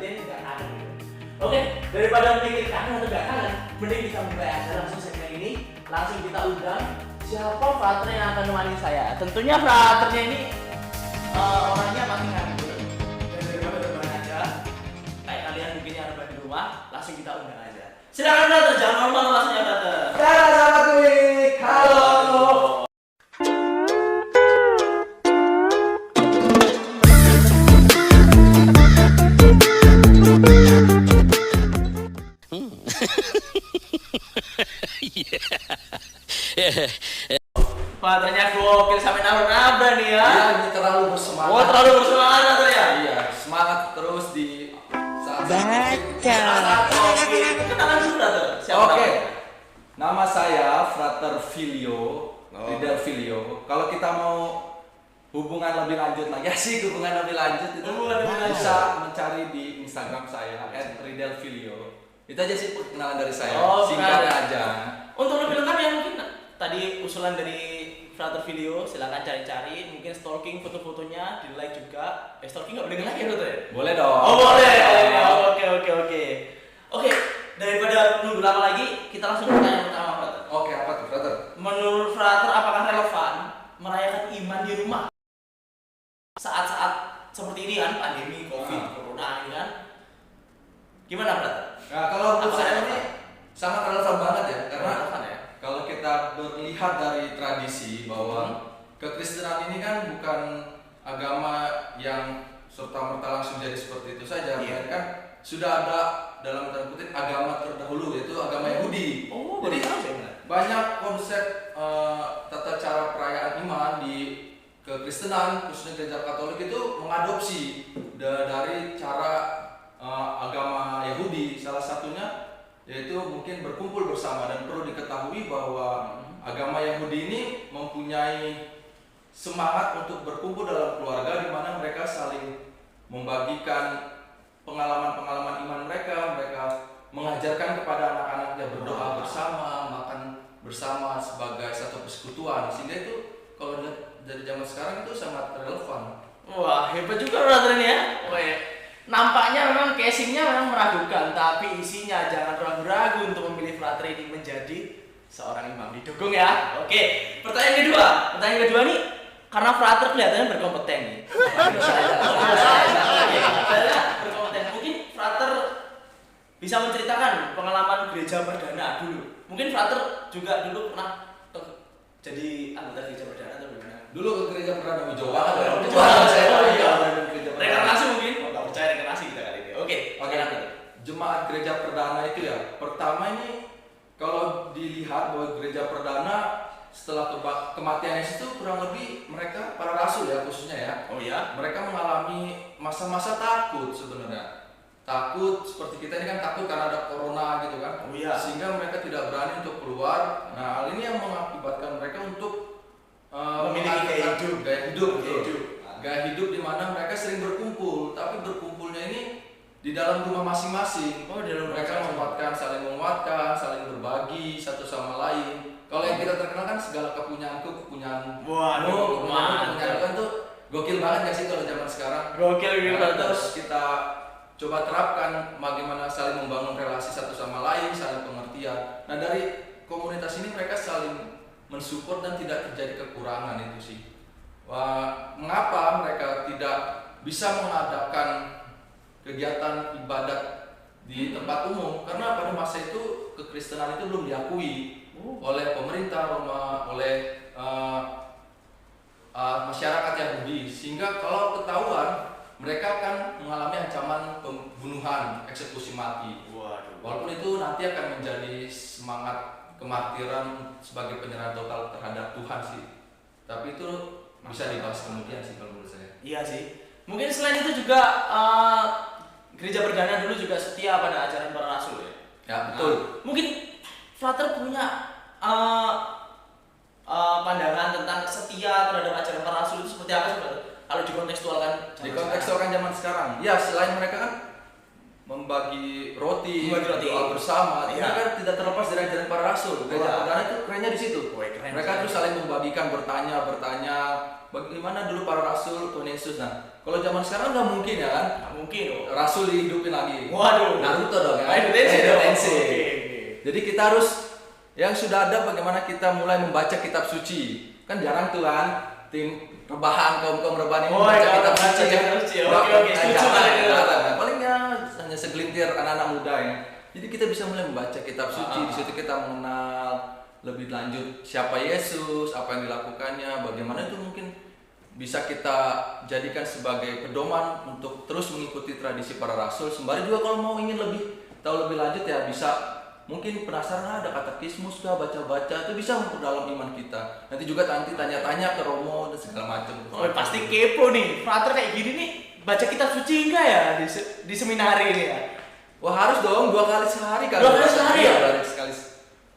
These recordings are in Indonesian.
berarti nggak kangen. Oke, daripada mikir kangen atau nggak kangen, mending kita mulai aja langsung segmen ini. Langsung kita undang siapa frater yang akan menemani saya. Tentunya fraternya ini orangnya masih nganggur. Dan daripada teman aja, kayak kalian mungkin yang ada di rumah, langsung kita undang aja. Silakan frater, jangan malu-malu langsungnya frater. Selamat week. Halo. Fraternya gokil sampai nabrak nih ya. Iya, ini terlalu bersemangat. Oh, terlalu bersemangat frater ya. Iya, semangat terus di saat Oke, kenalan dulu frater. Siapa Oke. namanya? Nama saya Frater Filio, Ridel Filio. Kalau kita mau hubungan lebih lanjut lagi, asik hubungan lebih lanjut itu Hubungan lebih lanjut. bisa mencari di Instagram saya @ridelfilio. Itu aja sih perkenalan dari saya. Oh, Singkat benar. aja. Untuk lebih lengkap ya mungkin tadi usulan dari Frater Video, silakan cari-cari, mungkin stalking foto-fotonya, di like juga. Stalking nggak boleh nge-like ya Frater? Boleh dong. Oh boleh. Oke, daripada nunggu lama lagi, kita langsung ke pertanyaan pertama Frater. Oke, apa tuh, Frater? Menurut Frater, apakah relevan merayakan iman di rumah saat-saat seperti ini kan, pandemi, covid, corona ini kan? Gimana Frater? Nah, kalau menurut Apa saya relevan? ini sangat relevan banget ya, karena Relevan ya? kalau kita berlihat dari tradisi bahwa kekristenan ini kan bukan agama yang serta-merta langsung jadi seperti itu saja, Iya. kan sudah ada dalam tanda kutip agama terdahulu yaitu agama Yahudi. Oh, Jadi baru tahu saya benar. banyak konsep tata cara perayaan iman di kekristenan khususnya gereja Katolik itu mengadopsi dari cara agama Yahudi. Salah satunya yaitu mungkin berkumpul bersama, dan perlu diketahui bahwa agama Yahudi ini mempunyai semangat untuk berkumpul dalam keluarga di mana mereka saling membagikan pengalaman-pengalaman iman mereka mengajarkan kepada anak-anaknya berdoa bersama, makan bersama sebagai satu persekutuan, sehingga itu kalau dari zaman sekarang itu sangat relevan. Wah, hebat juga Frater ini ya. Oke. Nampaknya memang casingnya memang meragukan, tapi isinya jangan ragu-ragu untuk memilih Frater ini menjadi seorang imam. Didukung ya. Oke, pertanyaan kedua nih, karena Frater kelihatannya berkompeten nih. Berkompeten. Mungkin Frater bisa menceritakan pengalaman gereja perdana dulu. Mungkin Frater juga dulu pernah jadi anggota gereja perdana atau bagaimana? Dulu ke gereja perdana Jawa kan? Reinkarnasi mungkin? Oh, nggak percaya reinkarnasi kita kali ini. Oke. Jemaat gereja perdana itu ya, pertama ini kalau dilihat bahwa gereja perdana setelah kematian Yesus itu kurang lebih mereka para rasul ya khususnya ya. Oh ya. Mereka mengalami masa-masa takut sebenarnya. Takut seperti kita ini kan takut karena ada corona gitu kan. Oh iya. Sehingga mereka tidak berani untuk keluar. Nah, hal ini yang mengakibatkan mereka untuk Memiliki gaya hidup. Gaya hidup di mana mereka sering berkumpul, tapi berkumpulnya ini di dalam rumah masing-masing. Oh, di dalam mereka saling menguatkan, saling berbagi satu sama lain. Kalau yang kita terkenal kan segala kepunyaanku, kepunyaanmu, Waduh, kepunyaanku kan tuh gokil banget gak sih kalau zaman sekarang? Gokil gitu. Terus kita coba terapkan bagaimana saling membangun relasi satu sama lain, saling pengertian. Nah, dari komunitas ini mereka saling mensupport dan tidak terjadi kekurangan itu sih. Wah, mengapa mereka tidak bisa mengadakan kegiatan ibadat di tempat umum? Karena pada masa itu kekristenan itu belum diakui oleh pemerintah Roma, oleh masyarakat Yahudi, sehingga kalau ketahuan mereka akan mengalami ancaman pembunuhan, eksekusi mati. Waduh. Walaupun itu nanti akan menjadi semangat kemartiran sebagai penyerahan total terhadap Tuhan sih. Tapi itu bisa dibahas kemudian sih kalau menurut saya. Iya sih. Mungkin selain itu juga gereja perdana dulu juga setia pada ajaran para rasul ya. Ya, betul. Mungkin Frater punya pandangan tentang setia terhadap ajaran para rasul itu seperti apa sih Frater? Kalau dikontekstualkan Dikontekstualkan zaman sekarang. Ya, selain mereka kan membagi roti, Membagi roti. doa bersama. Ini Iya. kan tidak terlepas dari ajaran para rasul. Gereja Wah. perdana itu kerennya di situ. Woi, keren Mereka sekali. terus saling membagikan, bertanya, bagaimana dulu para rasul Tuhan Yesus. Nah, kalau zaman sekarang nggak mungkin ya kan? Nggak mungkin dong. Rasul dihidupin lagi. Waduh. Naruto dong ya. Main Tensei dong. Tensei. Oke. Jadi kita harus yang sudah ada bagaimana kita mulai membaca kitab suci. Kan jarang tuh kan tim rebahan kaum rebahan ini Oh, membaca iya, kitab baca suci. kitab suci. Oke, Nggak, oke, setuju jarang, kali itu. jarang. Palingnya hanya segelintir anak-anak muda ya. Jadi kita bisa mulai membaca kitab suci. Di situ kita mengenal lebih lanjut siapa Yesus, apa yang dilakukannya, bagaimana itu mungkin bisa kita jadikan sebagai pedoman untuk terus mengikuti tradisi para rasul. Sembari juga kalau mau ingin tahu lebih lanjut ya bisa mungkin penasaran ada katekismus kah, baca-baca itu bisa memperdalam iman kita. Nanti juga tanya-tanya ke Romo dan segala macam. Oh, pasti kepo nih. Frater kayak gini nih, baca kitab suci enggak ya di seminari ini ya? Wah harus dong 2 kali sehari kan. 2 kali sehari ya? 2 kali sekali.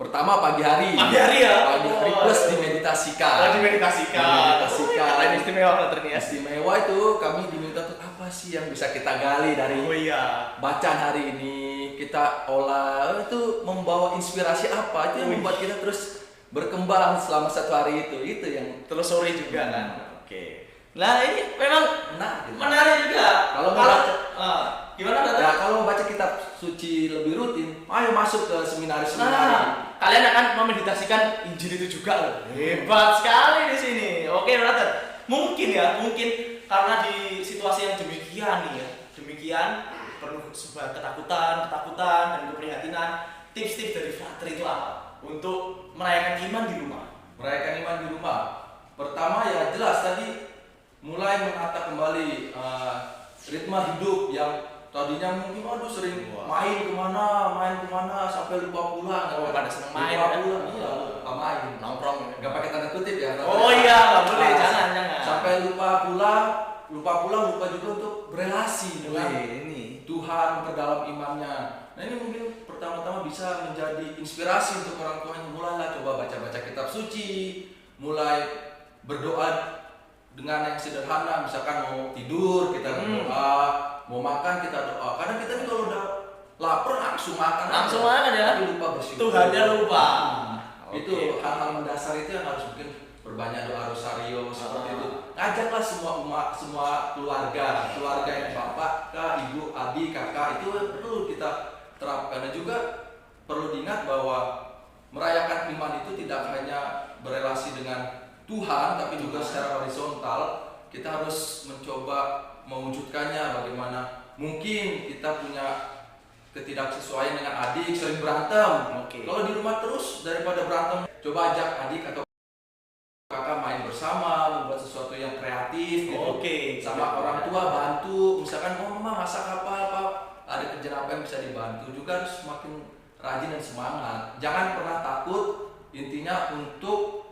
Pertama pagi hari. Pagi hari ya? Pagi hari plus dimeditasikan. Oh, dimeditasikan. Dimeditasikan. Keren, istimewa frater nih ya. Istimewa itu kami diminta untuk apa sih yang bisa kita gali dari Oh iya. bacaan hari ini, kita olah itu membawa inspirasi apa itu yang membuat kita terus berkembang selama 1 hari itu yang Terus sore juga kan. Oke. Nah, ini memang menarik juga. Kalau gimana Frater? ya kalau baca kitab suci lebih rutin, ayo masuk ke seminari-seminari. Nah, kalian akan memeditasikan Injil itu juga loh. Hebat sekali di sini. Oke, Frater. Mungkin karena di situasi yang demikian nih ya, demikian perlu sebuah ketakutan dan keprihatinan. Tips-tips dari Frater itu apa untuk merayakan iman di rumah? Merayakan iman di rumah. Pertama ya jelas tadi mulai menata kembali ritme hidup yang tadinya mungkin sering main kemana sampai lupa pulang. Oh, pada seneng main, lupa kan? pulang, iya, lupa main. Nongkrong. Nggak pakai tanda kutip ya. Oh iya, nggak boleh, jangan. Sampai lupa pulang, lupa juga untuk berelasi dengan ini. Tuhan, memperdalam imannya. Nah ini mungkin pertama-tama bisa menjadi inspirasi untuk orang tua yang mulailah coba baca-baca kitab suci, mulai berdoa dengan yang sederhana, misalkan mau tidur kita berdoa, mau makan kita doa. Kadang kita nih kalau udah lapar langsung makan ya. tapi lupa bersyukur. Tuhannya lupa. Itu hal-hal mendasar itu yang harus mungkin berbanyak doa rosario seperti itu. Ajaklah semua umat, semua keluarga yang bapak, ibu, adik, kakak itu perlu kita terapkan. Dan juga perlu diingat bahwa merayakan iman itu tidak hanya berelasi dengan Tuhan, tapi juga secara horizontal kita harus mencoba mewujudkannya. Bagaimana mungkin kita punya ketidaksesuaian dengan adik, sering berantem. Kalau di rumah terus daripada berantem, coba ajak adik atau kakak main bersama, membuat sesuatu yang kreatif gitu. Sama orang tua bantu, misalkan mama masak apa, ada kerjaan apa yang bisa dibantu, juga harus semakin rajin dan semangat. Jangan pernah takut, intinya untuk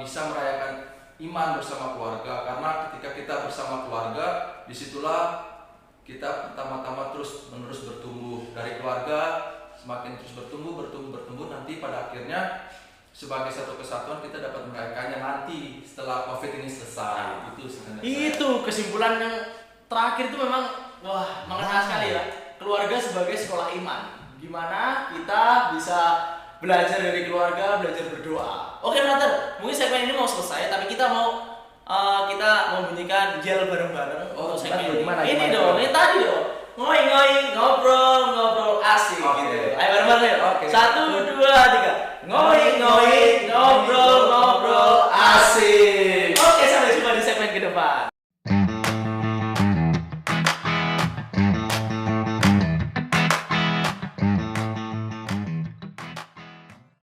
bisa merayakan iman bersama keluarga, karena ketika kita bersama keluarga, disitulah kita pertama-tama terus menerus bertumbuh dari keluarga, semakin terus bertumbuh, nanti pada akhirnya sebagai satu kesatuan kita dapat merayakannya nanti setelah COVID ini selesai. Itu sebenarnya. Itu kesimpulan yang terakhir itu memang mengena sekali ya. Keluarga sebagai sekolah iman. Gimana kita bisa belajar dari keluarga, belajar berdoa. Oke, Frater, mungkin segmen ini mau selesai, tapi kita mau bunyikan yel bareng-bareng. Oh, segmen gimana? Ini dong, ini tadi dong. Ngobrol asik gitu. Ayo bareng-bareng. 1, 2, 3.